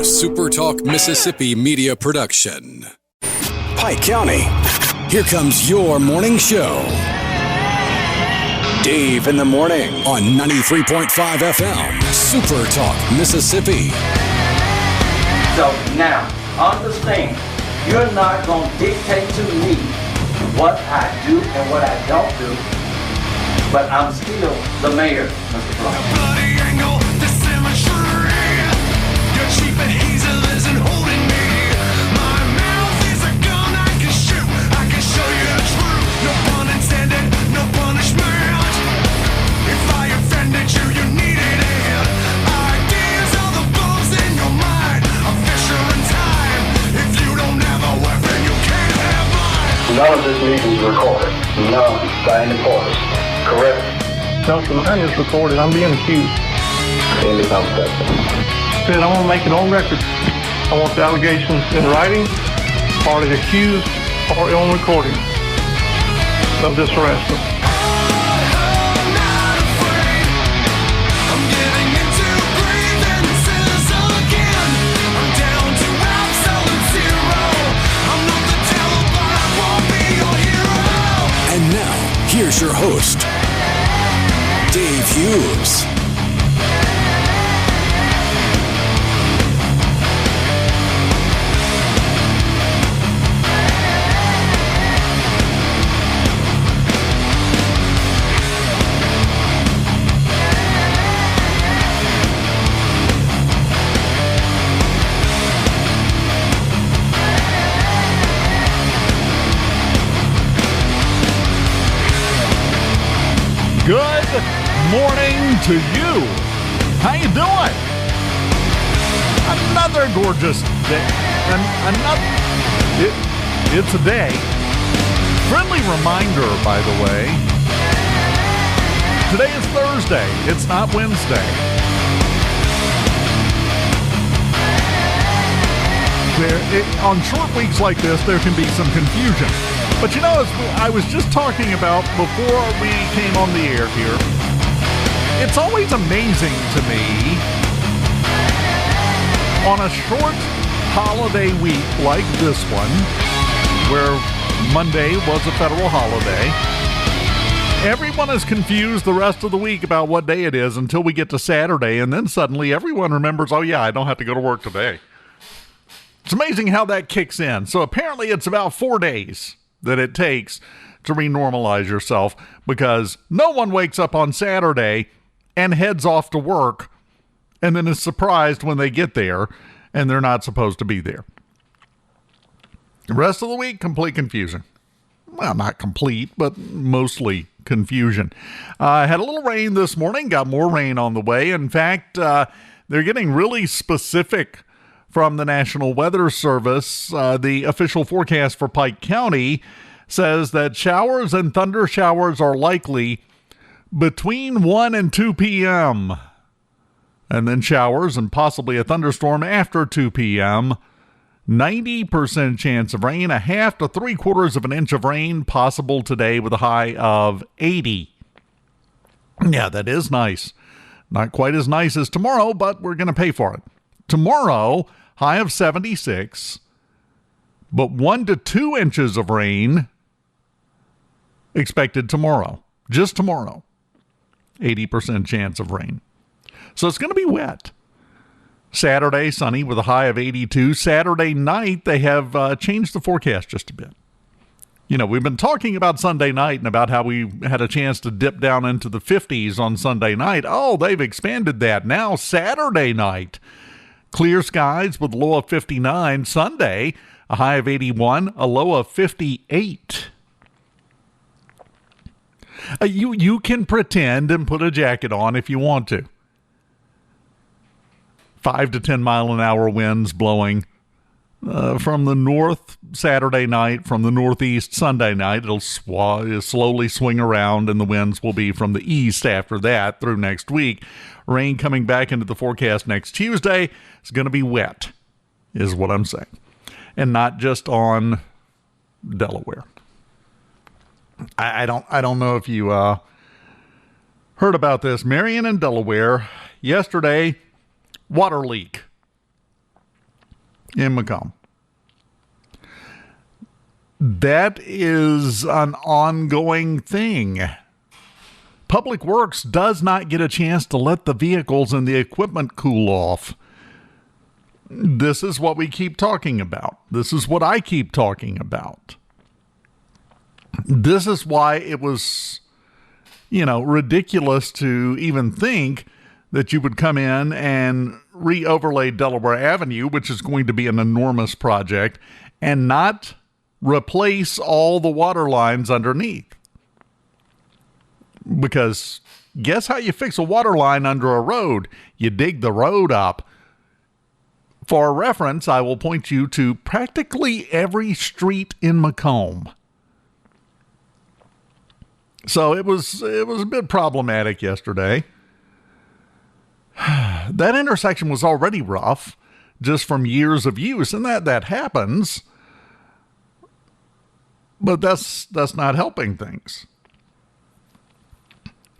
SuperTalk Mississippi media production. Pike County, here comes your morning show. Dave in the morning on 93.5 FM, SuperTalk Mississippi. So now, understand, you're not going to dictate to me what I do and what I don't do, but I'm still the mayor, Mr. Clark. Bloody angle, the symmetry. Your cheap adhesive isn't holding me. My mouth is a gun I can shoot. I can show you the truth. No pun intended, no punishment. If I offended you, you needed it. Ideas are the bombs in your mind. A fisher in time. If you don't have a weapon, you can't have mine. None of this meeting is recorded. None by any parties. Correct? No, sir, mine is recorded. I'm being accused. Any conversation. Said I want to make it on record. I want the allegations in writing, or the accused, or on recording of this harassment. I'm not afraid. I'm getting into grievances again. I'm down to absolute zero. I'm not the devil, but I won't be your hero. And now, here's your host, Dave Hughes. Good morning to you. How you doing? Another gorgeous day. It's a day. Friendly reminder, by the way. Today is Thursday. It's not Wednesday. On short weeks like this, there can be some confusion. But you know, as I was just talking about before we came on the air here, it's always amazing to me on a short holiday week like this one, where Monday was a federal holiday, everyone is confused the rest of the week about what day it is until we get to Saturday, and then suddenly everyone remembers, oh yeah, I don't have to go to work today. It's amazing how that kicks in. So apparently it's about 4 days that it takes to renormalize yourself, because no one wakes up on Saturday and heads off to work and then is surprised when they get there and they're not supposed to be there. The rest of the week, complete confusion. Well, not complete, but mostly confusion. I had a little rain this morning, got more rain on the way. In fact, they're getting really specific from the National Weather Service. The official forecast for Pike County says that showers and thunder showers are likely between 1 and 2 p.m. And then showers and possibly a thunderstorm after 2 p.m. 90% chance of rain, a half to 3/4 of an inch of rain possible today with a high of 80. Yeah, that is nice. Not quite as nice as tomorrow, but we're going to pay for it. Tomorrow, high of 76, but 1 to 2 inches of rain expected tomorrow. Just tomorrow. 80% chance of rain. So it's going to be wet. Saturday, sunny with a high of 82. Saturday night, they have changed the forecast just a bit. You know, we've been talking about Sunday night and about how we had a chance to dip down into the 50s on Sunday night. Oh, they've expanded that. Now Saturday night, clear skies with a low of 59. Sunday, a high of 81, a low of 58. You can pretend and put a jacket on if you want to. 5 to 10 mile an hour winds blowing from the north Saturday night, from the northeast Sunday night. It'll slowly swing around, and the winds will be from the east after that through next week. Rain coming back into the forecast next Tuesday. It's going to be wet, is what I'm saying. And not just on Delaware. I don't know if you heard about this. Marion in Delaware yesterday, water leak. in Macomb. That is an ongoing thing. Public Works does not get a chance to let the vehicles and the equipment cool off. This is what we keep talking about. This is what I keep talking about. This is why it was, ridiculous to even think that you would come in and re-overlay Delaware Avenue, which is going to be an enormous project, and not replace all the water lines underneath. Because guess how you fix a water line under a road? You dig the road up. For reference, I will point you to practically every street in Macomb. So it was a bit problematic yesterday. That intersection was already rough just from years of use, and that happens. But that's not helping things.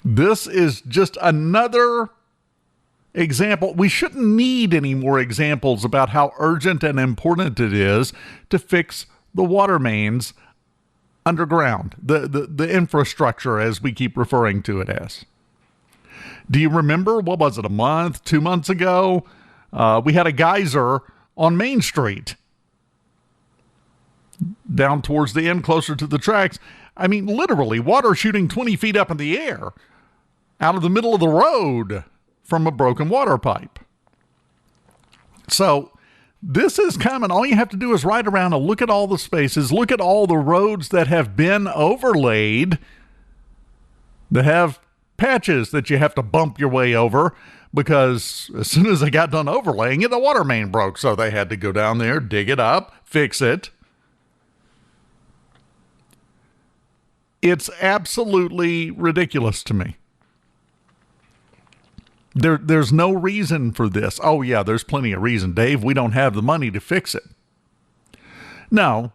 This is just another example. We shouldn't need any more examples about how urgent and important it is to fix the water mains underground, the infrastructure, as we keep referring to it as. Do you remember, what was it, a month, 2 months ago? We had a geyser on Main Street down towards the end, closer to the tracks. I mean, literally, water shooting 20 feet up in the air out of the middle of the road from a broken water pipe. So this is coming. All you have to do is ride around and look at all the spaces, look at all the roads that have been overlaid, that have patches that you have to bump your way over, because as soon as they got done overlaying it, the water main broke. So they had to go down there, dig it up, fix it. It's absolutely ridiculous to me. There's no reason for this. Oh, yeah, there's plenty of reason, Dave. We don't have the money to fix it. No.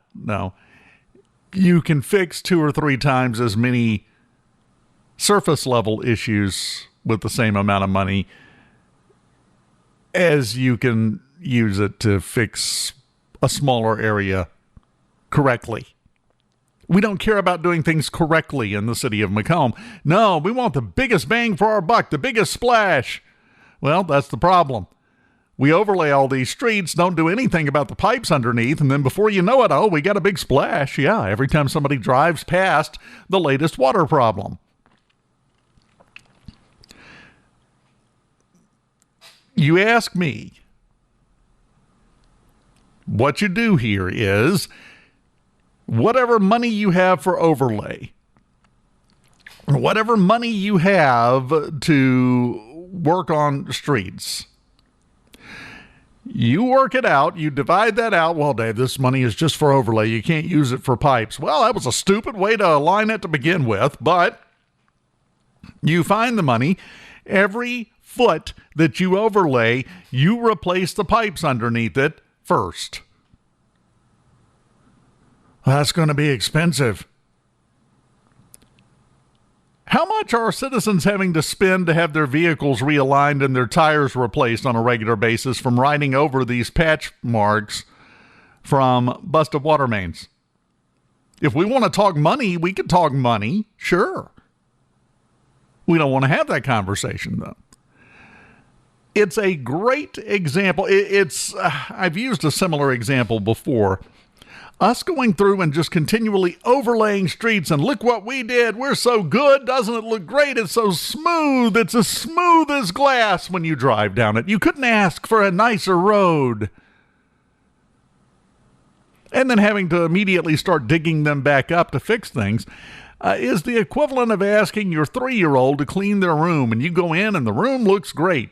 You can fix 2 or 3 times as many surface level issues with the same amount of money as you can use it to fix a smaller area correctly. We don't care about doing things correctly in the city of Macomb. No, we want the biggest bang for our buck, the biggest splash. Well, that's the problem. We overlay all these streets, don't do anything about the pipes underneath, and then before you know it, we got a big splash. Yeah, every time somebody drives past the latest water problem. You ask me, what you do here is, whatever money you have for overlay, whatever money you have to work on streets, you work it out, you divide that out. Well, Dave, this money is just for overlay. You can't use it for pipes. Well, that was a stupid way to align it to begin with, but you find the money. Every foot that you overlay, you replace the pipes underneath it first. That's going to be expensive. How much are citizens having to spend to have their vehicles realigned and their tires replaced on a regular basis from riding over these patch marks from busted water mains? If we want to talk money, we could talk money, sure. We don't want to have that conversation, though. It's a great example. I've used a similar example before. Us going through and just continually overlaying streets, and look what we did. We're so good. Doesn't it look great? It's so smooth. It's as smooth as glass when you drive down it. You couldn't ask for a nicer road. And then having to immediately start digging them back up to fix things is the equivalent of asking your 3-year-old to clean their room, and you go in and the room looks great.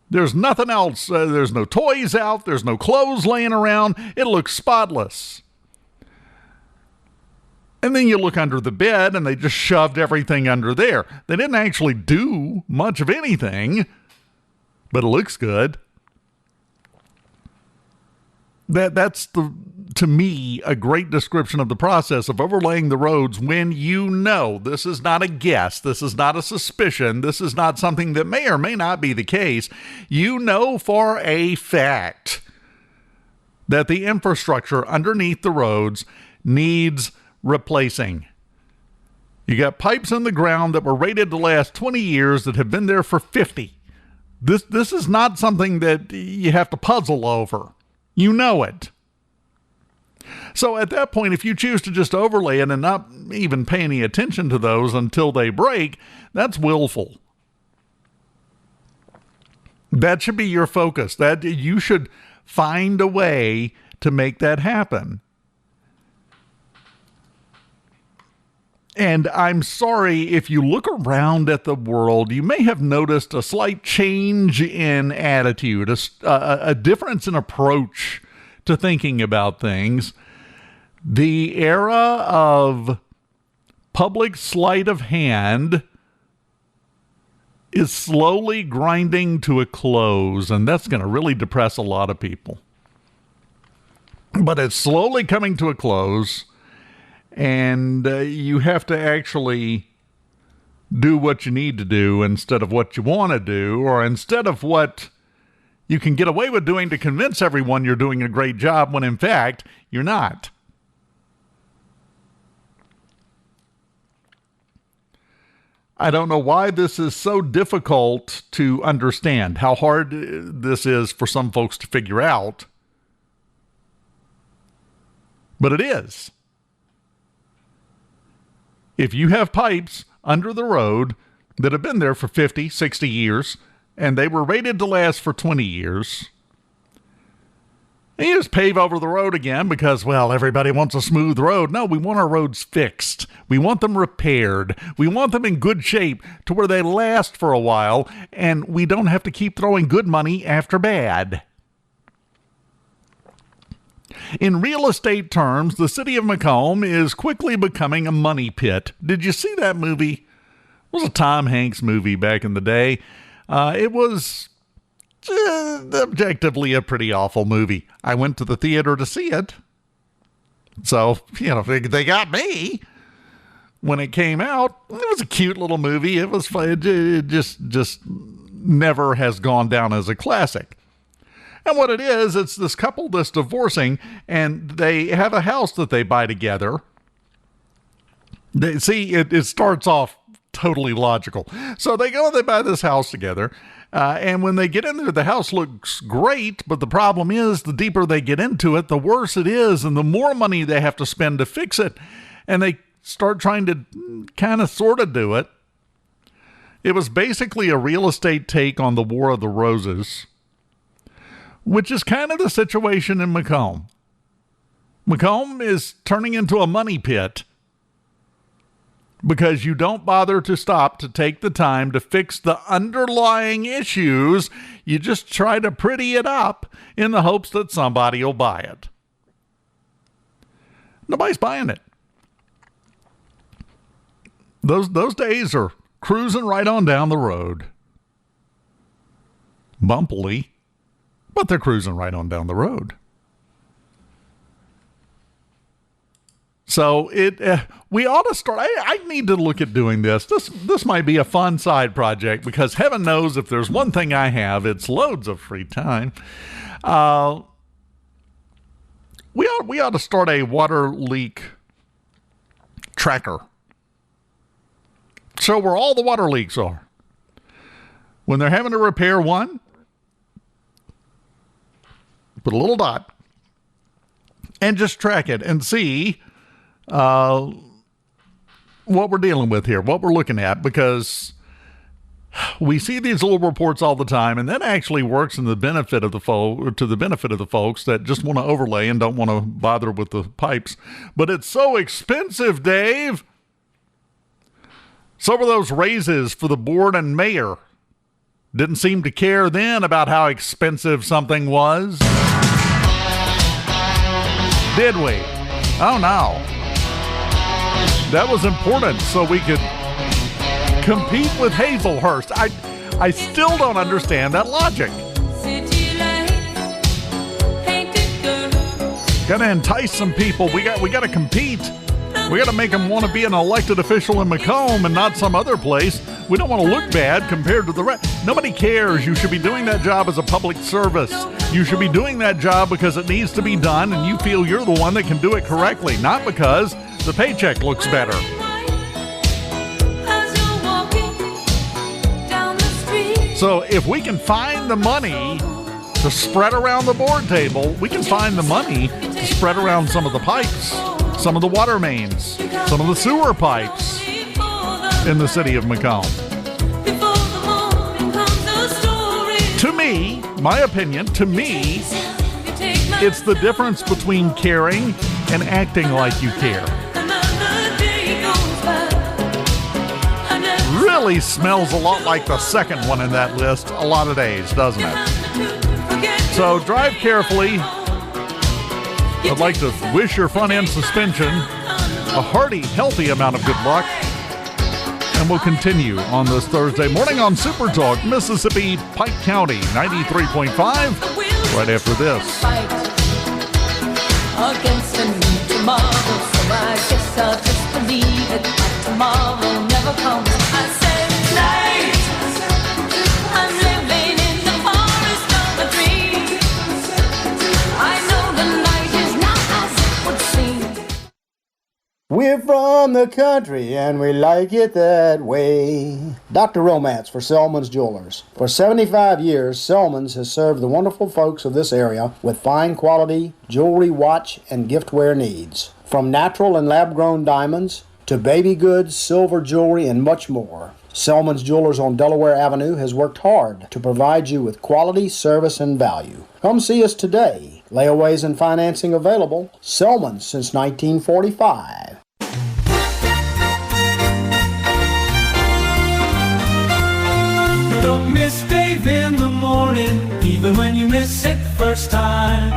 There's nothing else. There's no toys out. There's no clothes laying around. It looks spotless. And then you look under the bed and they just shoved everything under there. They didn't actually do much of anything, but it looks good. That's to me, a great description of the process of overlaying the roads when you know this is not a guess, this is not a suspicion, this is not something that may or may not be the case. You know for a fact that the infrastructure underneath the roads needs replacing. You got pipes in the ground that were rated to last 20 years that have been there for 50. This is not something that you have to puzzle over. You know it. So at that point, if you choose to just overlay it and not even pay any attention to those until they break, that's willful. That should be your focus. That you should find a way to make that happen. And I'm sorry, if you look around at the world, you may have noticed a slight change in attitude, a difference in approach to thinking about things. The era of public sleight of hand is slowly grinding to a close, and that's going to really depress a lot of people. But it's slowly coming to a close, and you have to actually do what you need to do instead of what you want to do, or instead of what you can get away with doing to convince everyone you're doing a great job when in fact you're not. I don't know why this is so difficult to understand, how hard this is for some folks to figure out. But it is. If you have pipes under the road that have been there for 50, 60 years, and they were rated to last for 20 years, and you just pave over the road again because, well, everybody wants a smooth road. No, we want our roads fixed. We want them repaired. We want them in good shape to where they last for a while, and we don't have to keep throwing good money after bad. In real estate terms, the city of Macomb is quickly becoming a money pit. Did you see that movie? It was a Tom Hanks movie back in the day. It was objectively a pretty awful movie. I went to the theater to see it. So, they got me. When it came out, it was a cute little movie. It was fun. It just never has gone down as a classic. And what it is, it's this couple that's divorcing, and they have a house that they buy together. It starts off totally logical. So they buy this house together, and when they get in there, the house looks great, but the problem is, the deeper they get into it, the worse it is, and the more money they have to spend to fix it. And they start trying to kind of sort of do it. It was basically a real estate take on the War of the Roses, which is kind of the situation in Macomb. Macomb is turning into a money pit because you don't bother to stop to take the time to fix the underlying issues. You just try to pretty it up in the hopes that somebody will buy it. Nobody's buying it. Those days are cruising right on down the road. Bumpily, but they're cruising right on down the road. So we ought to start. I need to look at doing this. This might be a fun side project because heaven knows if there's one thing I have, it's loads of free time. We ought to start a water leak tracker. Show where all the water leaks are. When they're having to repair one, put a little dot and just track it and see what we're dealing with here, what we're looking at, because we see these little reports all the time, and that actually works in the benefit of the to the benefit of the folks that just want to overlay and don't want to bother with the pipes. But it's so expensive, Dave. So were those raises for the board and mayor. Didn't seem to care then about how expensive something was. Did we? Oh, no. That was important so we could compete with Hazelhurst. I still don't understand that logic. Got to entice some people. We got to compete. We got to make them want to be an elected official in Macomb and not some other place We don't want to look bad compared to the rest. Nobody cares. You should be doing that job as a public service. You should be doing that job because it needs to be done and you feel you're the one that can do it correctly, not because the paycheck looks better. So if we can find the money to spread around the board table, we can find the money to spread around some of the pipes, some of the water mains, some of the sewer pipes in the city of Macomb. To me, my opinion, it's the difference between caring and acting like you care. Really smells a lot like the second one in that list a lot of days, doesn't it? So drive carefully. I'd like to wish your front end suspension a hearty, healthy amount of good luck. And we'll continue on this Thursday morning on Super Talk, Mississippi, Pike County, 93.5, right after this. Against a new tomorrow, so I guess I'll just believe it. But tomorrow never comes. I said tonight, I'm living in the forest of a dream. I know the night is not as it would seem. We're from the country and we like it that way. Dr. Romance for Selman's Jewelers. For 75 years, Selman's has served the wonderful folks of this area with fine quality jewelry, watch, and giftware needs. From natural and lab-grown diamonds to baby goods, silver jewelry, and much more. Selman's Jewelers on Delaware Avenue has worked hard to provide you with quality, service, and value. Come see us today. Layaways and financing available. Selman's since 1945. Don't miss Dave in the morning, even when you miss it the first time.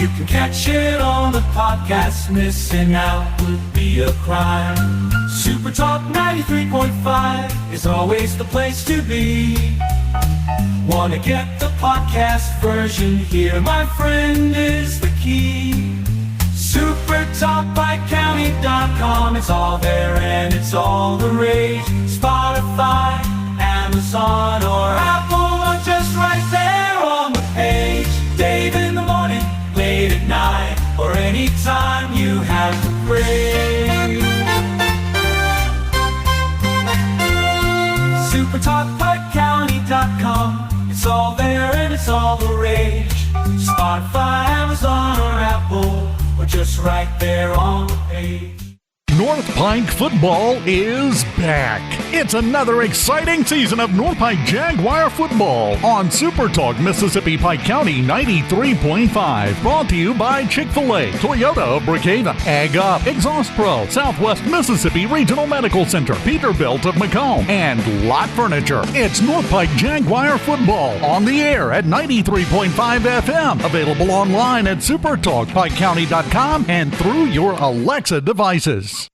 You can catch it on the podcast. Missing out would be a crime. SuperTalk 93.5 is always the place to be. Wanna get the podcast version? Here, my friend, is the key. SuperTalkPikeCounty.com. It's all there and it's all the rage. Spotify, Amazon, or Apple, or just right there on the page. Dave in the morning, late at night, or anytime you have a break. SuperTalkPikeCounty.com. It's all there and it's all the rage. Spotify, Amazon, or Apple, or just right there on the page. North Pike football is back. It's another exciting season of North Pike Jaguar football on Super Talk Mississippi Pike County 93.5. Brought to you by Chick-fil-A, Toyota of Brookhaven, Ag Up, Exhaust Pro, Southwest Mississippi Regional Medical Center, Peterbilt of Macomb, and Lot Furniture. It's North Pike Jaguar football on the air at 93.5 FM. Available online at supertalkpikecounty.com and through your Alexa devices.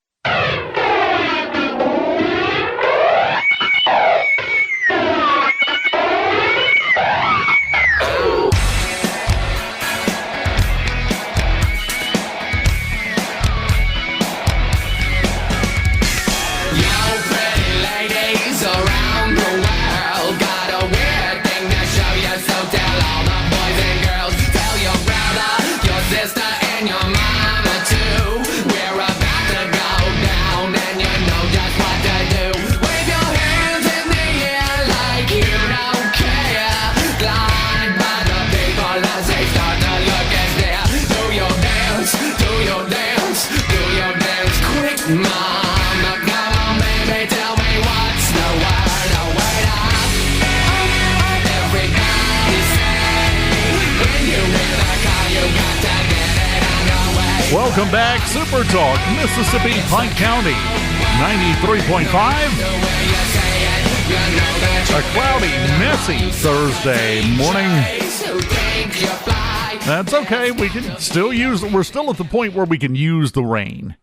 Welcome back, Super Talk, Mississippi Pike County, 93.5. A cloudy, messy Thursday morning. That's okay. We can still we're still at the point where we can use the rain.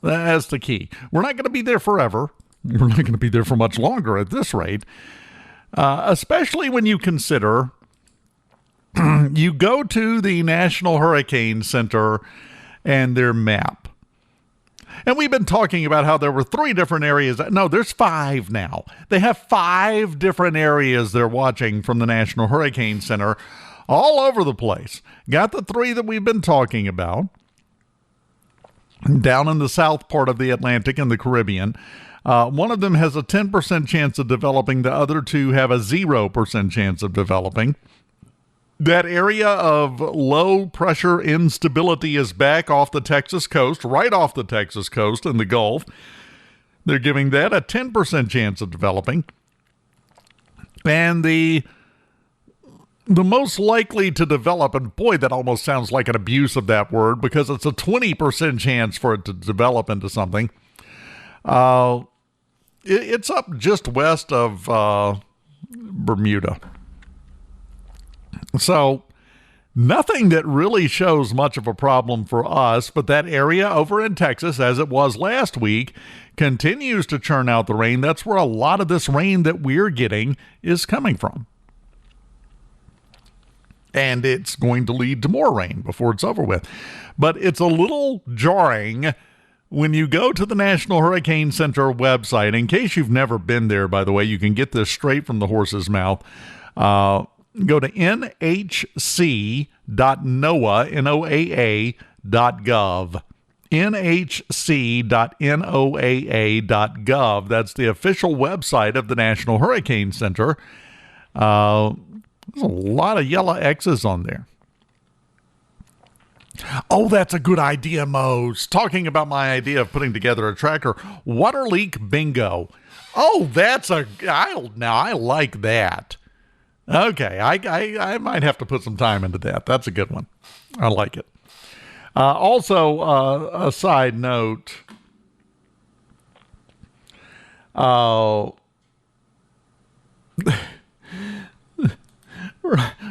That's the key. We're not going to be there forever. We're not going to be there for much longer at this rate. Especially when you consider you go to the National Hurricane Center and their map. And we've been talking about how there were 3 different areas. No, there's 5 now. They have 5 different areas they're watching from the National Hurricane Center all over the place. Got the 3 that we've been talking about down in the south part of the Atlantic and the Caribbean. One of them has a 10% chance of developing. The other 2 have a 0% chance of developing. That area of low pressure instability is back off the Texas coast, right off the Texas coast in the Gulf. They're giving that a 10% chance of developing. And the most likely to develop, and boy, that almost sounds like an abuse of that word because it's a 20% chance for it to develop into something. It's up just west of Bermuda. So nothing that really shows much of a problem for us, but that area over in Texas, as it was last week, continues to churn out the rain. That's where a lot of this rain that we're getting is coming from. And it's going to lead to more rain before it's over with. But it's a little jarring when you go to the National Hurricane Center website. In case you've never been there, by the way, you can get this straight from the horse's mouth. Go to nhc.noaa.gov. nhc.noaa.gov. That's the official website of the National Hurricane Center. There's a lot of yellow X's on there. Oh, that's a good idea, Mose. Talking about my idea of putting together a tracker. Water leak bingo. Oh, I like that. Okay, I might have to put some time into that. That's a good one. I like it. Also, a side note.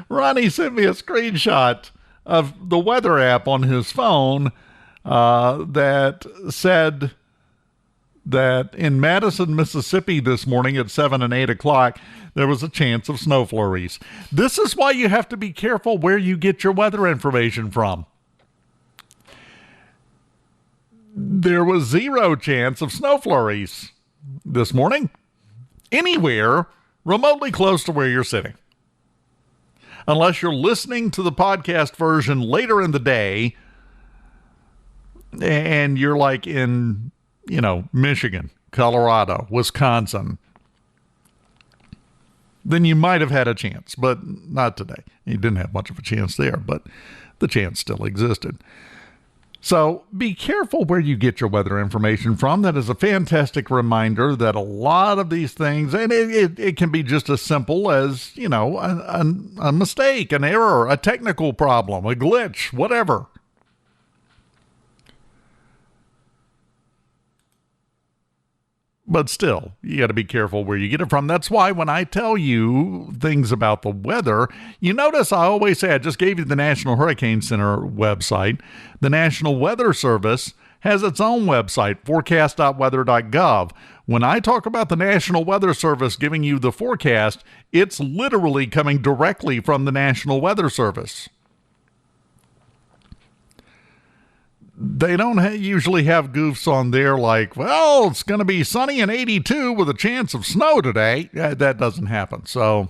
Ronnie sent me a screenshot of the weather app on his phone that said that in Madison, Mississippi this morning at 7 and 8 o'clock, there was a chance of snow flurries. This is why you have to be careful where you get your weather information from. There was 0 chance of snow flurries this morning anywhere remotely close to where you're sitting. Unless you're listening to the podcast version later in the day and you're like in, Michigan, Colorado, Wisconsin, then you might have had a chance, but not today. You didn't have much of a chance there, but the chance still existed. So be careful where you get your weather information from. That is a fantastic reminder that a lot of these things, and it can be just as simple as, a mistake, an error, a technical problem, a glitch, whatever. But still, you got to be careful where you get it from. That's why when I tell you things about the weather, you notice I always say, I just gave you the National Hurricane Center website. The National Weather Service has its own website, forecast.weather.gov. When I talk about the National Weather Service giving you the forecast, it's literally coming directly from the National Weather Service. They don't usually have goofs on there like, well, it's going to be sunny and 82 with a chance of snow today. That doesn't happen. So,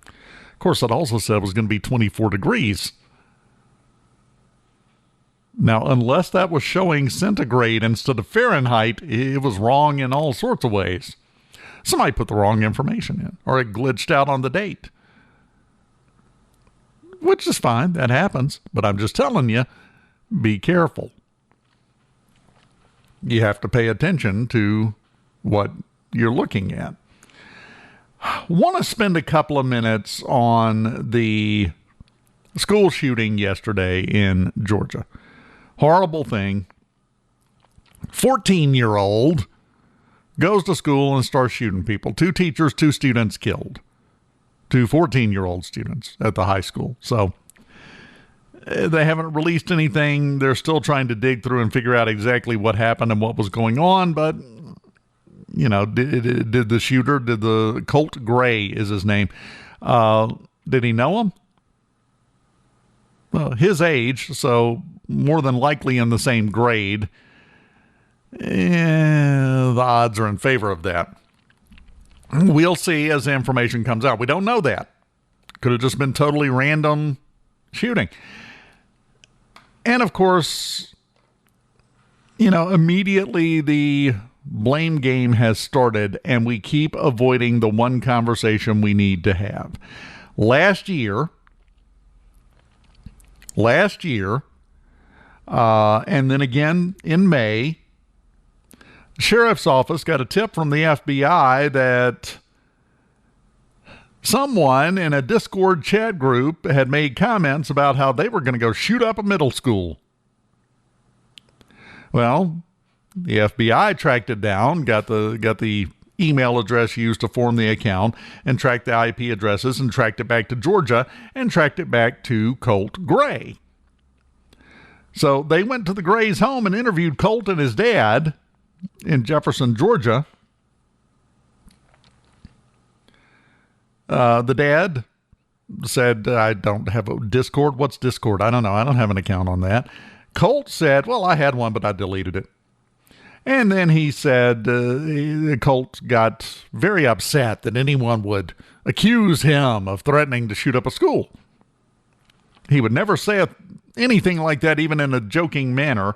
of course, it also said it was going to be 24 degrees. Now, unless that was showing centigrade instead of Fahrenheit, it was wrong in all sorts of ways. Somebody put the wrong information in, or it glitched out on the date. Which is fine. That happens. But I'm just telling you, be careful. You have to pay attention to what you're looking at. Want to spend a couple of minutes on the school shooting yesterday in Georgia. Horrible thing. 14-year-old goes to school and starts shooting people. 2 teachers, 2 students killed. 2 14-year-old students at the high school. So they haven't released anything. They're still trying to dig through and figure out exactly what happened and what was going on. But, did the shooter, did the Colt Gray is his name, did he know him? Well, his age, so more than likely in the same grade. The odds are in favor of that. We'll see as the information comes out. We don't know that. Could have just been totally random shooting. And of course, immediately the blame game has started, and we keep avoiding the one conversation we need to have. Last year, and then again in May, the sheriff's office got a tip from the FBI that someone in a Discord chat group had made comments about how they were going to go shoot up a middle school. Well, the FBI tracked it down, got the email address used to form the account, and tracked the IP addresses, and tracked it back to Georgia, and tracked it back to Colt Gray. So they went to the Gray's home and interviewed Colt and his dad in Jefferson, Georgia. The dad said, I don't have a Discord. What's Discord? I don't know. I don't have an account on that. Colt said, well, I had one, but I deleted it. And then he said, Colt got very upset that anyone would accuse him of threatening to shoot up a school. He would never say anything like that, even in a joking manner.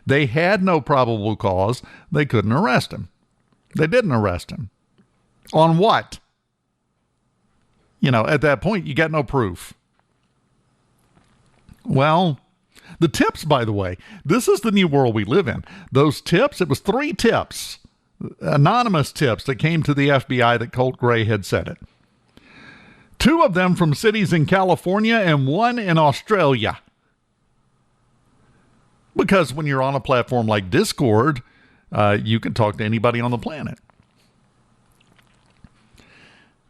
They had no probable cause. They couldn't arrest him. They didn't arrest him. On what? At that point, you got no proof. Well, the tips, by the way, this is the new world we live in. Those tips, it was 3 tips, anonymous tips that came to the FBI that Colt Gray had said it. 2 of them from cities in California and 1 in Australia. Because when you're on a platform like Discord, you can talk to anybody on the planet.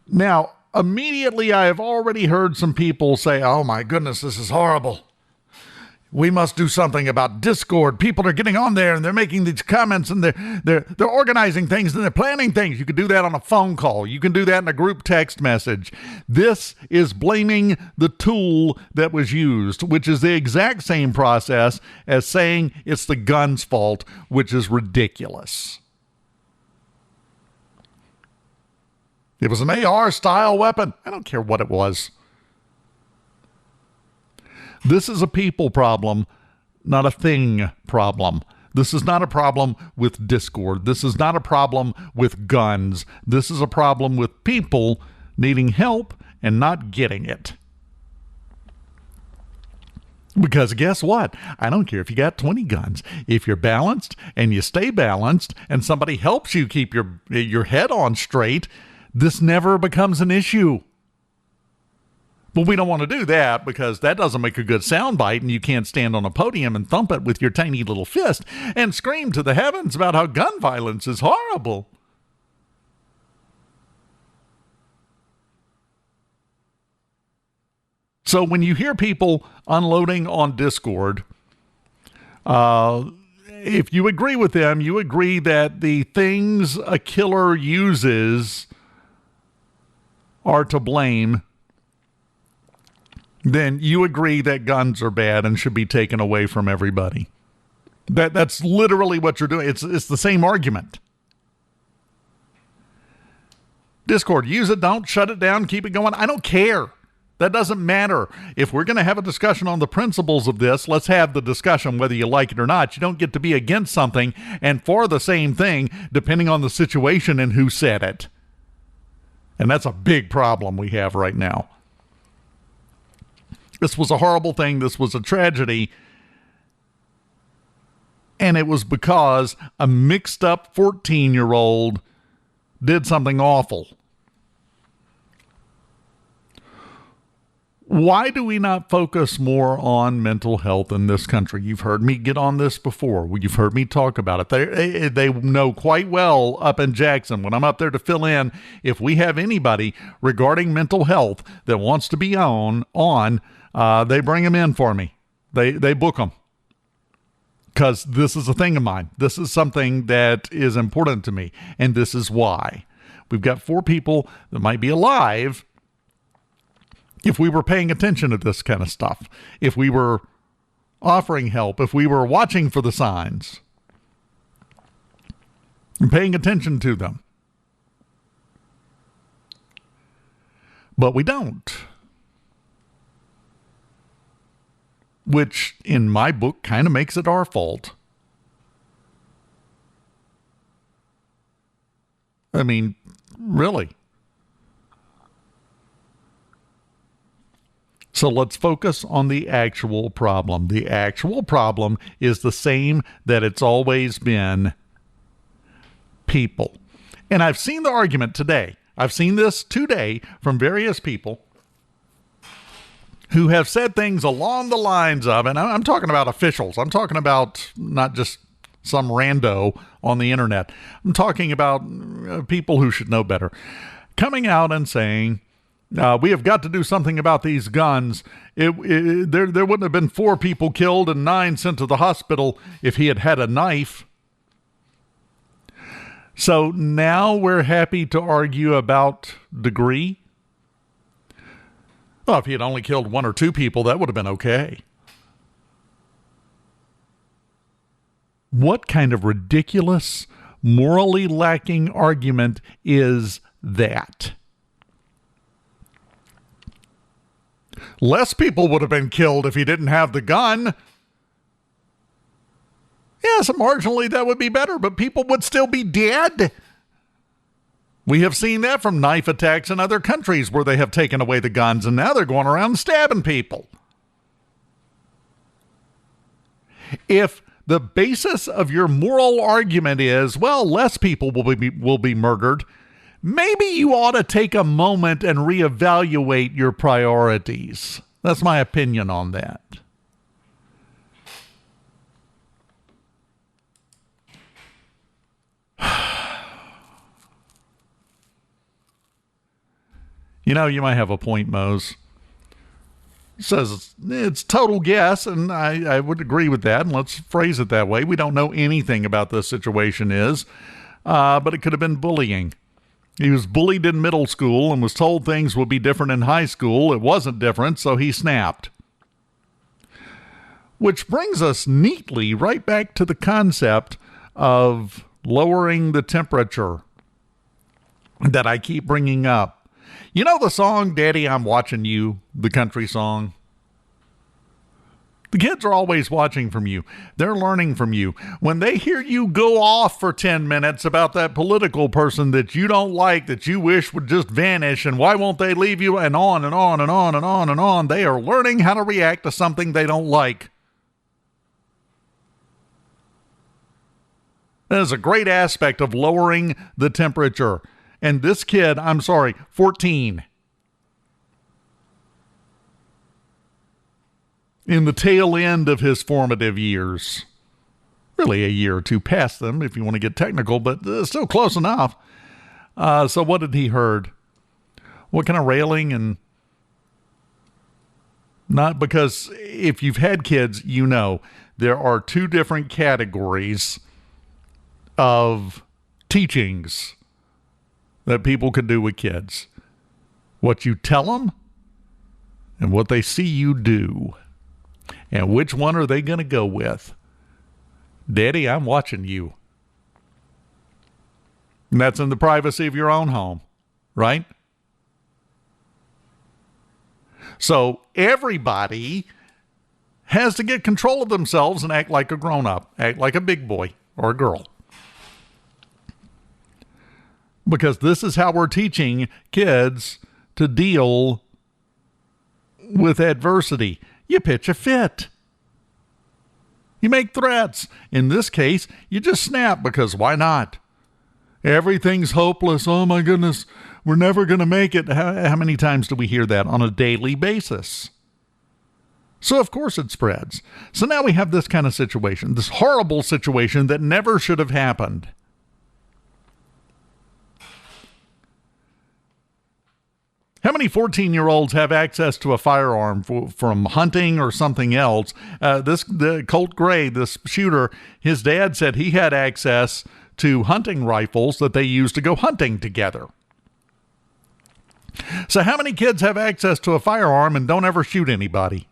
Now, immediately I have already heard some people say, oh my goodness, this is horrible. We must do something about Discord. People are getting on there and they're making these comments and they're organizing things and they're planning things. You can do that on a phone call. You can do that in a group text message. This is blaming the tool that was used, which is the exact same process as saying it's the gun's fault, which is ridiculous. It was an AR-style weapon. I don't care what it was. This is a people problem, not a thing problem. This is not a problem with Discord. This is not a problem with guns. This is a problem with people needing help and not getting it. Because guess what? I don't care if you got 20 guns. If you're balanced and you stay balanced and somebody helps you keep your head on straight, this never becomes an issue. But we don't want to do that because that doesn't make a good soundbite, and you can't stand on a podium and thump it with your tiny little fist and scream to the heavens about how gun violence is horrible. So when you hear people unloading on Discord, if you agree with them, you agree that the things a killer uses are to blame, then you agree that guns are bad and should be taken away from everybody. That's literally what you're doing. It's the same argument. Discord, use it, don't shut it down, keep it going. I don't care. That doesn't matter. If we're going to have a discussion on the principles of this, let's have the discussion whether you like it or not. You don't get to be against something and for the same thing depending on the situation and who said it. And that's a big problem we have right now. This was a horrible thing. This was a tragedy. And it was because a mixed up 14-year-old did something awful. Why do we not focus more on mental health in this country? You've heard me get on this before. You've heard me talk about it. They know quite well up in Jackson, when I'm up there to fill in, if we have anybody regarding mental health that wants to be on, they bring them in for me. They book them. Because this is a thing of mine. This is something that is important to me. And this is why. We've got 4 people that might be alive if we were paying attention to this kind of stuff. If we were offering help. If we were watching for the signs. and paying attention to them. But we don't. Which, in my book, kind of makes it our fault. I mean, really. So let's focus on the actual problem. The actual problem is the same that it's always been: people. And I've seen the argument today. I've seen this today from various people who have said things along the lines of, and I'm talking about officials. I'm talking about not just some rando on the internet. I'm talking about people who should know better, coming out and saying, we have got to do something about these guns. There wouldn't have been 4 people killed and 9 sent to the hospital if he had had a knife. So now we're happy to argue about degree. Well, if he had only killed 1 or 2 people, that would have been okay. What kind of ridiculous, morally lacking argument is that? Less people would have been killed if he didn't have the gun. Yes, marginally that would be better, but people would still be dead. We have seen that from knife attacks in other countries where they have taken away the guns, and now they're going around stabbing people. If the basis of your moral argument is, well, less people will be murdered, maybe you ought to take a moment and reevaluate your priorities. That's my opinion on that. You know, you might have a point, Mose. Says it's total guess, and I would agree with that, and let's phrase it that way. We don't know anything about this situation but it could have been bullying. He was bullied in middle school and was told things would be different in high school. It wasn't different, so he snapped. Which brings us neatly right back to the concept of lowering the temperature that I keep bringing up. You know the song, Daddy, I'm Watching You, the country song? The kids are always watching from you. They're learning from you. When they hear you go off for 10 minutes about that political person that you don't like, that you wish would just vanish, and why won't they leave you, and on and on and on and on and on, they are learning how to react to something they don't like. That is a great aspect of lowering the temperature. And this kid, 14, in the tail end of his formative years, really a year or two past them, if you want to get technical, but still close enough. So what had he heard? What kind of railing? And not, because if you've had kids, you know, there are 2 different categories of teachings that people can do with kids. What you tell them and what they see you do. And which one are they going to go with? Daddy, I'm watching you. And that's in the privacy of your own home, right? So everybody has to get control of themselves and act like a grown-up, act like a big boy or a girl. Because this is how we're teaching kids to deal with adversity. You pitch a fit. You make threats. In this case, you just snap, because why not? Everything's hopeless. Oh my goodness, we're never going to make it. How many times do we hear that on a daily basis? So of course it spreads. So now we have this kind of situation, this horrible situation that never should have happened. How many 14-year-olds have access to a firearm from hunting or something else? The Colt Gray, this shooter, his dad said he had access to hunting rifles that they used to go hunting together. So how many kids have access to a firearm and don't ever shoot anybody?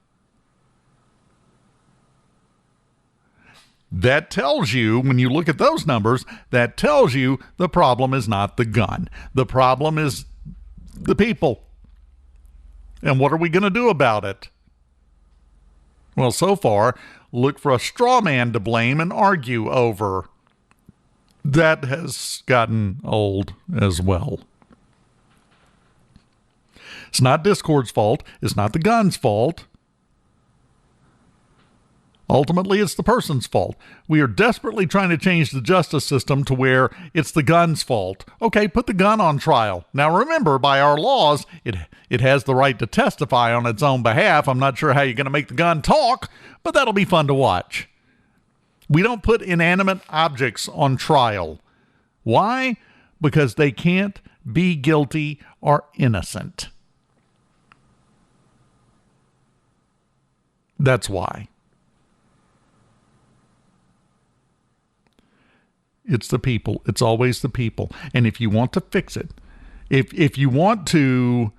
That tells you, when you look at those numbers, that tells you the problem is not the gun. The problem is the people. And what are we going to do about it? Well, so far, look for a straw man to blame and argue over. That has gotten old as well. It's not Discord's fault. It's not the gun's fault. Ultimately, it's the person's fault. We are desperately trying to change the justice system to where it's the gun's fault. Okay, put the gun on trial. Now remember, by our laws, it has the right to testify on its own behalf. I'm not sure how you're going to make the gun talk, but that'll be fun to watch. We don't put inanimate objects on trial. Why? Because they can't be guilty or innocent. That's why. It's the people. It's always the people. And if you want to fix it, if you want to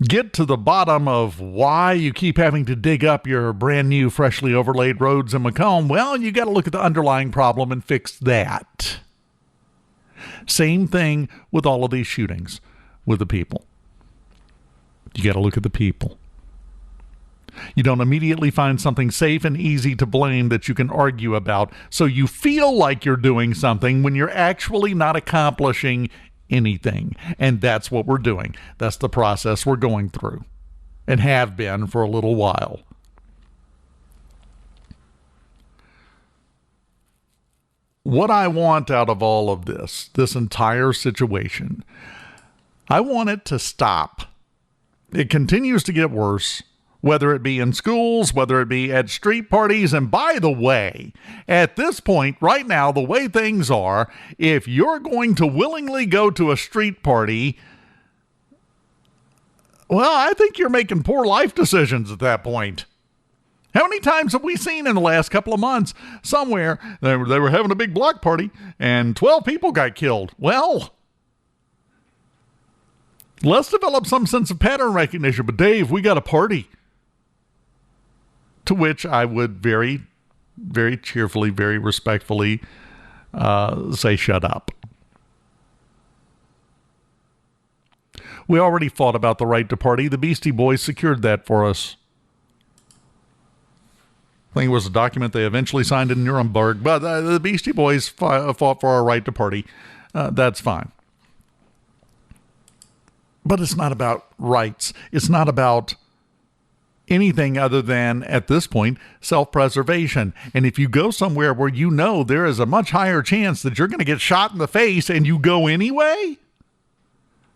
get to the bottom of why you keep having to dig up your brand new, freshly overlaid roads in Macomb, well, you got to look at the underlying problem and fix that. Same thing with all of these shootings with the people. You got to look at the people. You don't immediately find something safe and easy to blame that you can argue about, so you feel like you're doing something when you're actually not accomplishing anything. And that's what we're doing. That's the process we're going through and have been for a little while. What I want out of all of this entire situation, I want it to stop. It continues to get worse. Whether it be in schools, whether it be at street parties. And by the way, at this point, right now, the way things are, if you're going to willingly go to a street party, well, I think you're making poor life decisions at that point. How many times have we seen in the last couple of months somewhere they were having a big block party and 12 people got killed? Well, let's develop some sense of pattern recognition. But Dave, we got a party. To which I would very, very cheerfully, very respectfully say, shut up. We already fought about the right to party. The Beastie Boys secured that for us. I think it was a document they eventually signed in Nuremberg, but the Beastie Boys fought for our right to party. That's fine. But it's not about rights. It's not about anything other than, at this point, self-preservation. And if you go somewhere where you know there is a much higher chance that you're going to get shot in the face and you go anyway,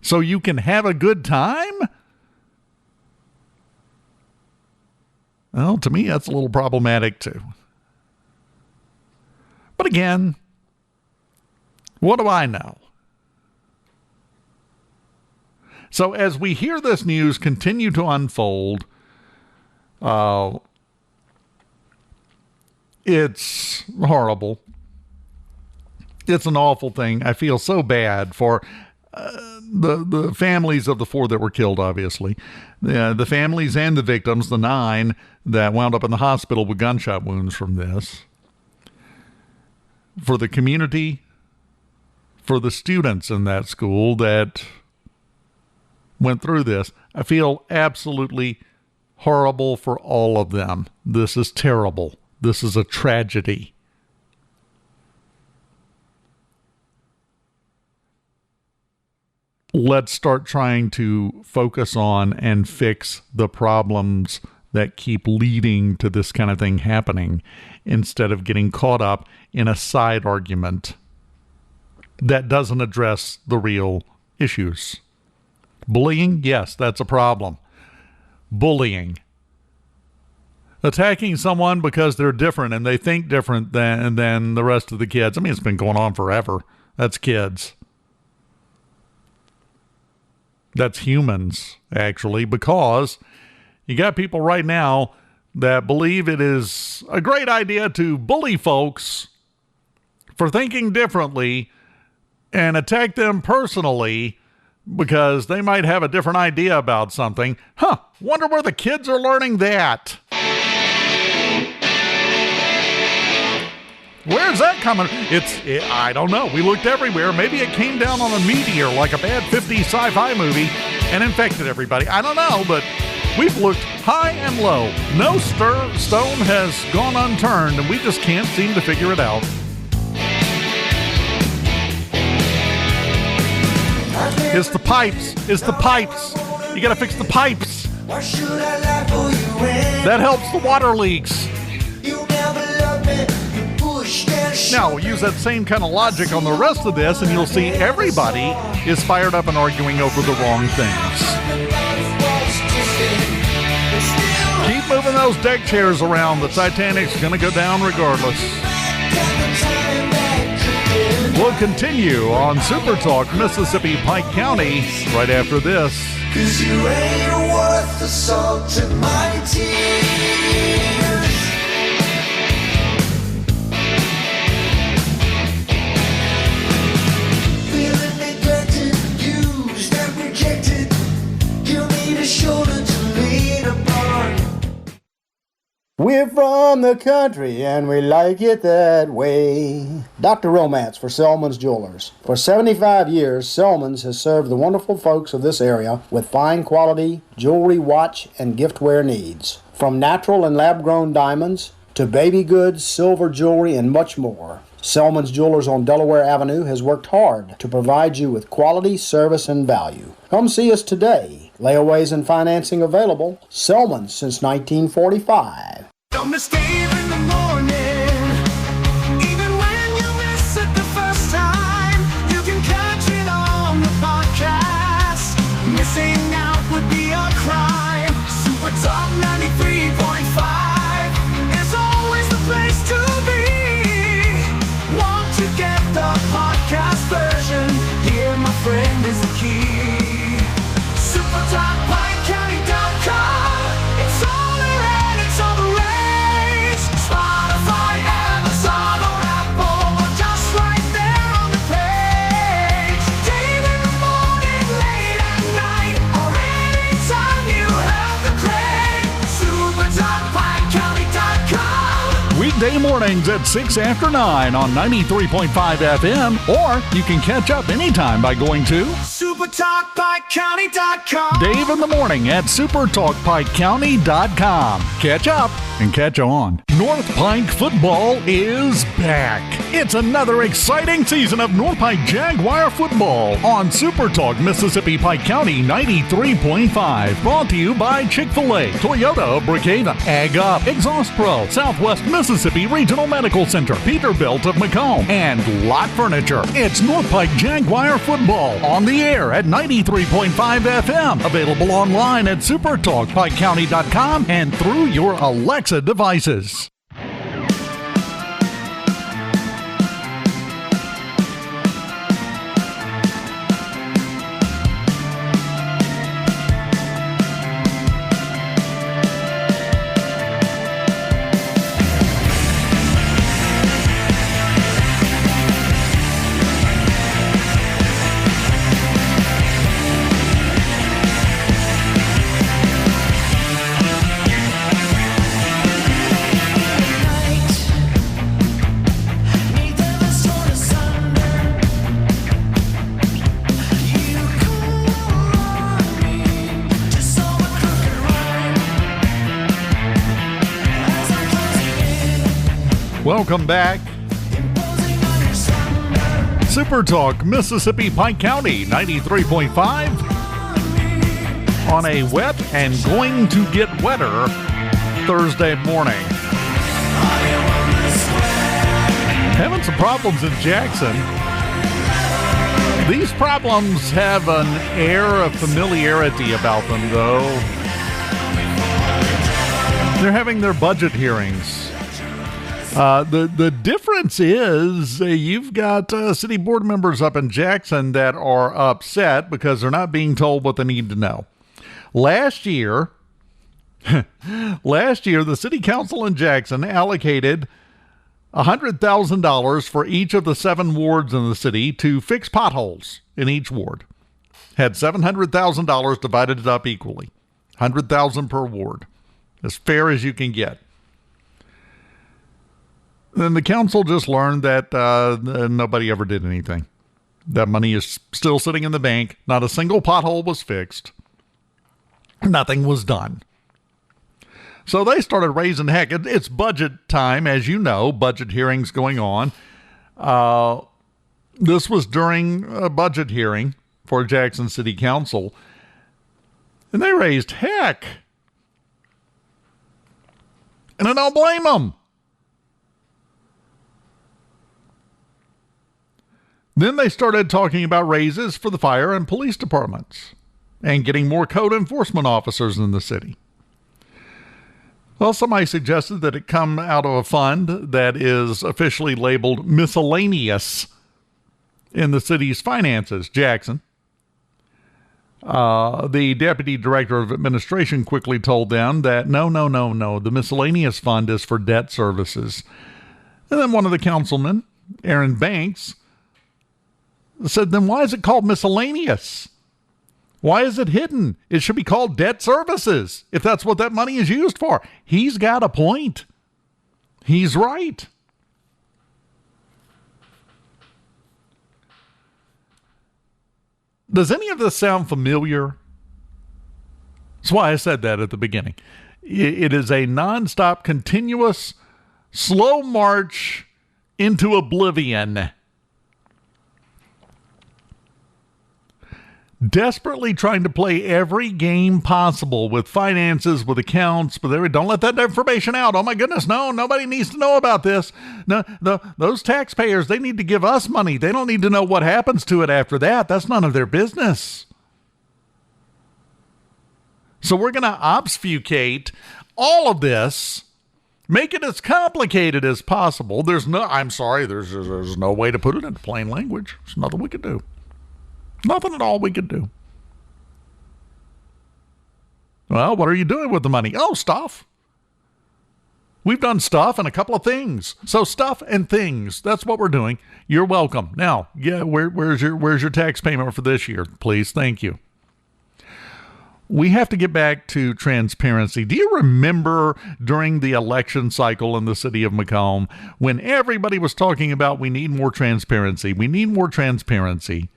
so you can have a good time, well, to me, that's a little problematic too. But again, what do I know? So as we hear this news continue to unfold, it's horrible. It's an awful thing. I feel so bad for the families of the 4 that were killed, obviously. The families and the victims, the 9 that wound up in the hospital with gunshot wounds from this. For the community, for the students in that school that went through this, I feel absolutely horrible for all of them. This is terrible. This is a tragedy. Let's start trying to focus on and fix the problems that keep leading to this kind of thing happening, instead of getting caught up in a side argument that doesn't address the real issues. Bullying, yes, that's a problem. Bullying. Attacking someone because they're different and they think different than the rest of the kids. I mean, it's been going on forever. That's kids. That's humans, actually, because you got people right now that believe it is a great idea to bully folks for thinking differently and attack them personally because they might have a different idea about something. Wonder where the kids are learning that. Where's that coming? I don't know. We looked everywhere. Maybe it came down on a meteor like a bad 50s sci-fi movie and infected everybody. I don't know, but we've looked high and low. No stone has gone unturned, and we just can't seem to figure it out. It's the pipes. It's the pipes. You gotta fix the pipes. That helps the water leaks. Now, we'll use that same kind of logic on the rest of this, and you'll see everybody is fired up and arguing over the wrong things. Keep moving those deck chairs around. The Titanic's going to go down regardless. We'll continue on Super Talk Mississippi Pike County right after this. 'Cause you ain't worth the salt in my tears. Feeling neglected, used and rejected. You need a shoulder to lean upon. We're from the country and we like it that way. Dr. Romance for Selman's Jewelers. For 75 years, Selman's has served the wonderful folks of this area with fine quality jewelry, watch, and giftware needs. From natural and lab-grown diamonds to baby goods, silver jewelry, and much more. Selman's Jewelers on Delaware Avenue has worked hard to provide you with quality, service, and value. Come see us today. Layaways and financing available. Selman's since 1945. Don't escape in the morning. Even when you miss it the first time, you can catch it on the podcast. Missing out would be a crime. Super Talk 93.5 is always the place to be. Want to get the podcast version? Here, my friend, is the key. SuperTalkPikeCounty.com. It's all around, it's all the rage. Spotify, Amazon, or Apple, or just right there on the page. Dave in the morning, late at night, or anytime you have the crank. SuperTalkPikeCounty.com. Weekday mornings at 6 after 9 on 93.5 FM, or you can catch up anytime by going to SuperTalkPikeCounty.com. Dave in the morning at SuperTalkPikeCounty.com. Catch up and catch on. North Pike football is back. It's another exciting season of North Pike Jaguar football on Super Talk Mississippi Pike County 93.5. Brought to you by Chick-fil-A, Toyota of Brookhaven, Ag Up, Exhaust Pro, Southwest Mississippi Regional Medical Center, Peterbilt of Macomb, and Lot Furniture. It's North Pike Jaguar football on the air at 93.5 FM. Available online at SuperTalkPikeCounty.com and through your Alexa devices. Welcome back. Super Talk Mississippi Pike County 93.5 on a wet and going to get wetter Thursday morning. Having some problems in Jackson. These problems have an air of familiarity about them, though. They're having their budget hearings. The difference is you've got city board members up in Jackson that are upset because they're not being told what they need to know. Last year, the city council in Jackson allocated $100,000 for each of the 7 wards in the city to fix potholes in each ward. Had $700,000, divided it up equally. $100,000 per ward. As fair as you can get. Then the council just learned that nobody ever did anything. That money is still sitting in the bank. Not a single pothole was fixed. Nothing was done. So they started raising heck. It's budget time, as you know, budget hearings going on. This was during a budget hearing for Jackson City Council. And they raised heck. And I don't blame them. Then they started talking about raises for the fire and police departments and getting more code enforcement officers in the city. Well, somebody suggested that it come out of a fund that is officially labeled miscellaneous in the city's finances, Jackson. The deputy director of administration quickly told them that no, the miscellaneous fund is for debt services. And then one of the councilmen, Aaron Banks, said, then why is it called miscellaneous? Why is it hidden? It should be called debt services if that's what that money is used for. He's got a point. He's right. Does any of this sound familiar? That's why I said that at the beginning. It is a nonstop, continuous, slow march into oblivion. Desperately trying to play every game possible with finances, with accounts, but don't let that information out. Oh my goodness, no, nobody needs to know about this. No, those taxpayers, they need to give us money. They don't need to know what happens to it after that. That's none of their business. So we're going to obfuscate all of this, make it as complicated as possible. There's no way to put it into plain language. There's nothing we could do. Nothing at all we could do. Well, what are you doing with the money? Oh, stuff. We've done stuff and a couple of things. So stuff and things. That's what we're doing. You're welcome. Now, yeah, where's your tax payment for this year? Please, thank you. We have to get back to transparency. Do you remember during the election cycle in the city of Macomb when everybody was talking about we need more transparency? We need more transparency.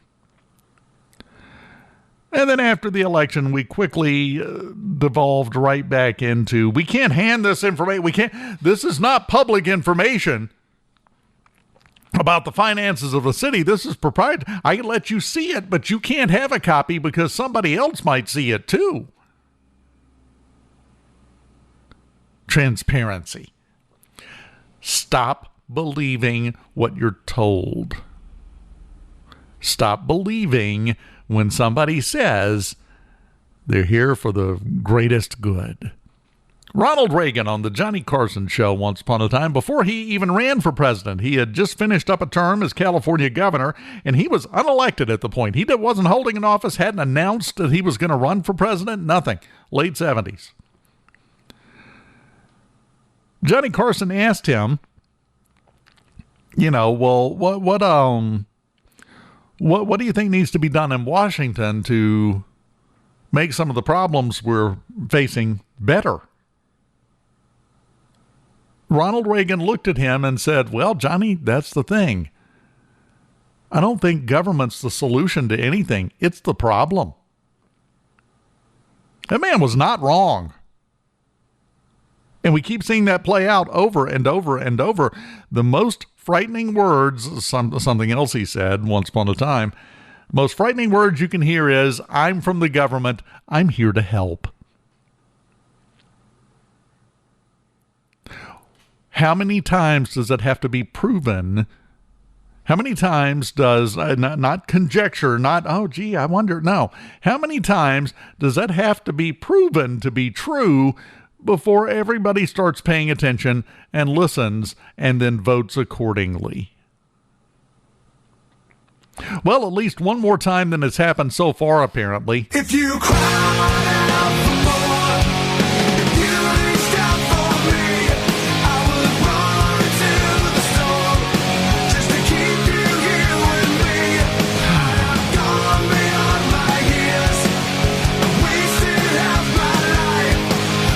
And then after the election, we quickly devolved right back into, we can't hand this information. This is not public information about the finances of the city. This is proprietary. I can let you see it, but you can't have a copy because somebody else might see it too. Transparency. Stop believing what you're told. Stop believing when somebody says they're here for the greatest good. Ronald Reagan on the Johnny Carson show once upon a time, before he even ran for president, he had just finished up a term as California governor, and he was unelected at the point. He wasn't holding an office, hadn't announced that he was going to run for president, nothing. Late 70s. Johnny Carson asked him, well, what do you think needs to be done in Washington to make some of the problems we're facing better? Ronald Reagan looked at him and said, well, Johnny, that's the thing. I don't think government's the solution to anything. It's the problem. That man was not wrong. And we keep seeing that play out over and over and over. The most frightening words, something else he said once upon a time, most frightening words you can hear is, I'm from the government, I'm here to help. How many times does it have to be proven? How many times does, not conjecture, not, oh, gee, I wonder, no. How many times does that have to be proven to be true before everybody starts paying attention and listens and then votes accordingly? Well, at least one more time than it's happened so far, apparently. If you cry out for more, if you reached out for me, I would run to the storm just to keep you here with me. I have gone beyond my years, I wasted half my life,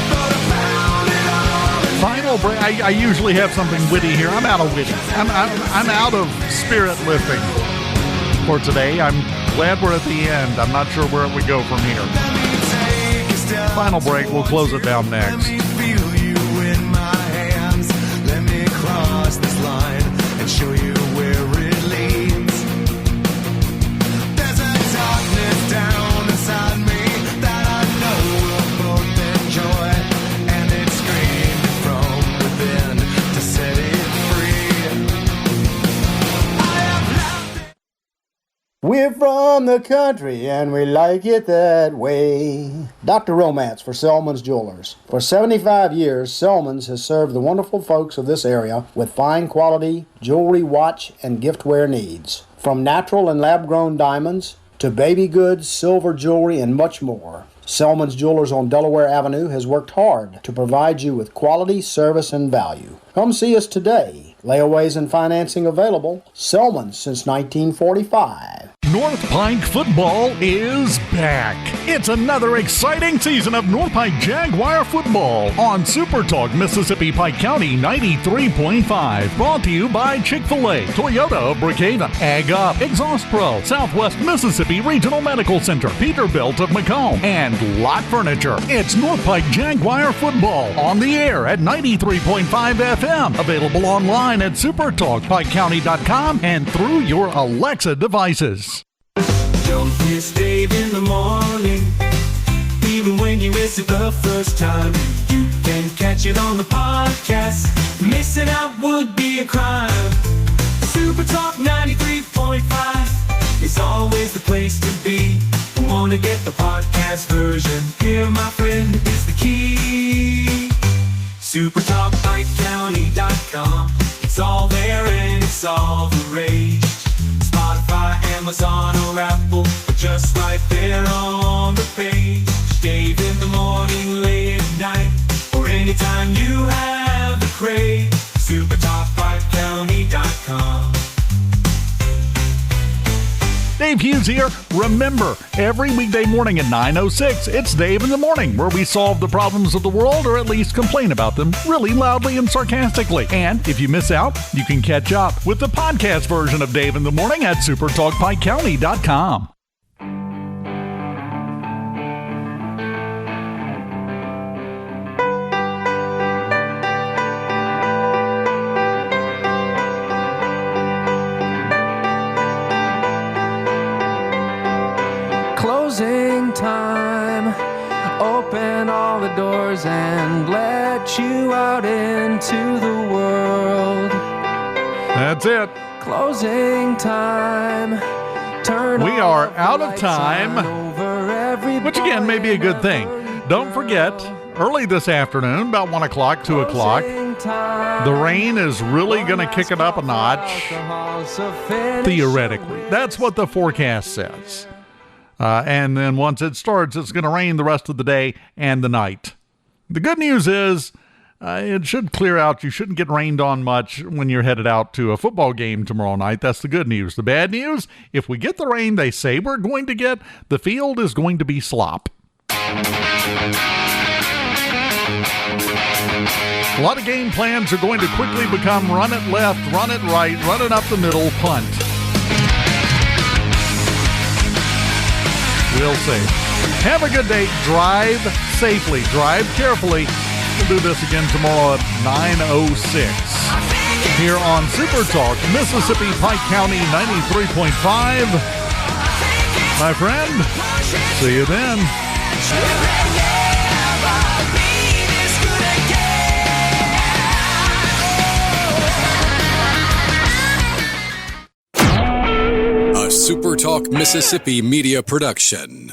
but I found it all in Final final break. I usually have something witty here. I'm out of witty. I'm out of spirit lifting for today. I'm glad we're at the end. I'm not sure where it would go from here. Final break. We'll close it down next. Let me feel you in my hands. Let me cross this line and show you where it leads. There's a darkness down inside me that I know we'll both enjoy, and it's screaming from within to set it free. I have loved it. We're from the country and we like it that way. Dr. Romance for Selman's Jewelers. For 75 years, Selman's has served the wonderful folks of this area with fine quality jewelry, watch, and giftware needs. From natural and lab-grown diamonds to baby goods, silver jewelry, and much more. Selman's Jewelers on Delaware Avenue has worked hard to provide you with quality, service, and value. Come see us today. Layaways and financing available. Selman's since 1945. North Pike football is back. It's another exciting season of North Pike Jaguar football on SuperTalk Mississippi Pike County 93.5. Brought to you by Chick-fil-A, Toyota of Brookhaven, Ag Up, Exhaust Pro, Southwest Mississippi Regional Medical Center, Peterbilt of Macomb, and Lot Furniture. It's North Pike Jaguar football on the air at 93.5 FM. Available online at supertalkpikecounty.com and through your Alexa devices. Don't miss Dave in the morning. Even when you miss it the first time, you can catch it on the podcast. Missing out would be a crime. Super Talk 93.5 is always the place to be. Wanna get the podcast version? Here, my friend, is the key. SuperTalkPikeCounty.com. It's all there and it's all the rage. Spotify, Amazon, or Apple, but just right there on the page. Dave in the morning, late at night, or anytime you have the crave. SuperTalkPikeCounty.com. Dave Hughes here. Remember, every weekday morning at 9:06, it's Dave in the Morning, where we solve the problems of the world, or at least complain about them really loudly and sarcastically. And if you miss out, you can catch up with the podcast version of Dave in the Morning at SuperTalkPikeCounty.com. Closing time. Open all the doors and let you out into the world. That's it. Closing time. Turn We all are of the out of lights time, on over every which again may be a good thing. Don't forget, early this afternoon, about 1 o'clock, 2 o'clock, the rain is really going to kick it up a notch, theoretically. That's what the forecast says. And then once it starts, it's going to rain the rest of the day and the night. The good news is it should clear out. You shouldn't get rained on much when you're headed out to a football game tomorrow night. That's the good news. The bad news, if we get the rain they say we're going to get, the field is going to be slop. A lot of game plans are going to quickly become run it left, run it right, run it up the middle, punt. We'll see. Have a good day. Drive safely. Drive carefully. We'll do this again tomorrow at 9:06 here on Super Talk, Mississippi Pike County 93.5. My friend, see you then. A SuperTalk Mississippi media production.